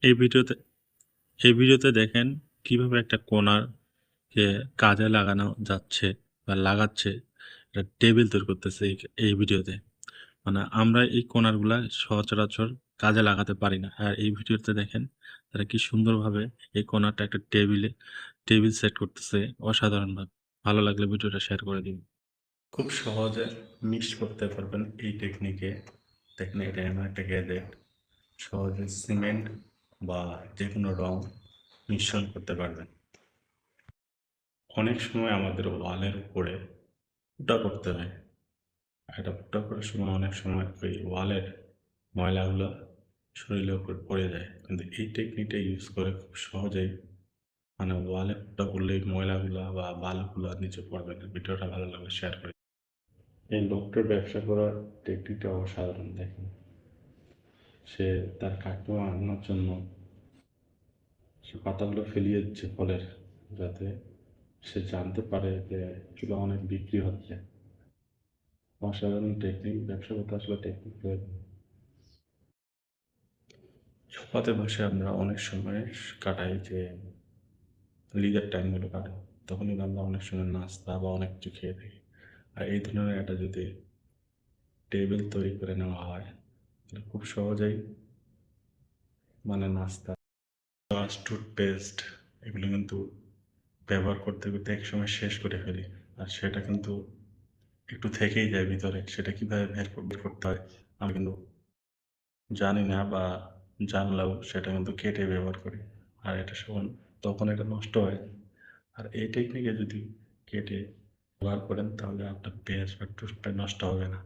এই ভিডিওতে দেখেন কিভাবে একটা কোণাকে কাজে লাগানো যাচ্ছে বা লাগাচ্ছে। একটা টেবিল তৈরি করতেছে এই ভিডিওতে। মানে আমরা এই কোণাগুলা সচরাচর কাজে লাগাতে পারি না। আর এই ভিডিওতে দেখেন তারা কি সুন্দরভাবে এই কোণাটা একটা টেবিল সেট করতেছে অসাধারণভাবে। ভালো লাগলে ভিডিওটা শেয়ার করে দিন। খুব সহজে মিক্স করতে পারবেন এই টেকনিকে। দেখেন এটা এমন একটা গ্যাজেট, সহজে সিমেন্ট বা যে কোনো রং মিশ্রণ করতে পারবেন। অনেক সময় আমাদের ওয়ালের উপরে ফুটা করতে হয়। এটা ফুটা করার সময় অনেক সময় ওই ওয়ালের ময়লাগুলো শরীরের উপর পড়ে যায়, কিন্তু এই টেকনিকটা ইউজ করে খুব সহজেই মানে ওয়ালে ফুটা করলে এই ময়লাগুলা বা বালুগুলো নিচে পড়বে না। ভিডিওটা ভালো লাগলে শেয়ার করে। এই লোকটার ব্যবসা করার টেকনিকটা অসাধারণ। দেখেন সে তার কাস্টমার আনানোর জন্য সে পাতাগুলো ফেলিয়ে দিচ্ছে ফলের, যাতে সে জানতে পারে যে এগুলো অনেক বিক্রি হচ্ছে। অসাধারণ টেকনিক। ব্যবসা করতে আসলে টেকনিক প্রয়োজন। সপাতে বসে আমরা অনেক সময় কাটাই যে লিজার টাইমগুলো কাটাই, তখন কিন্তু আমরা অনেক সময় নাস্তা বা অনেক কিছু খেয়ে থাকি। আর এই ধরনের একটা যদি টেবিল তৈরি করে নেওয়া হয় তাহলে খুব সহজেই মানে নাস্তা, ব্রাশ, টুথপেস্ট এগুলো কিন্তু ব্যবহার করতে করতে একসময় শেষ করে ফেলি। আর সেটা কিন্তু একটু থেকেই যায় ভিতরে। সেটা কীভাবে বের করতে হয় আমি কিন্তু জানি না, বা জানলেও সেটা কিন্তু কেটে ব্যবহার করি। আর এটা তখন এটা নষ্ট হয়। আর এই টেকনিকে যদি কেটে ব্যবহার করেন তাহলে আপনার পেঁয়াজ বা টুথপেস্ট নষ্ট হবে না।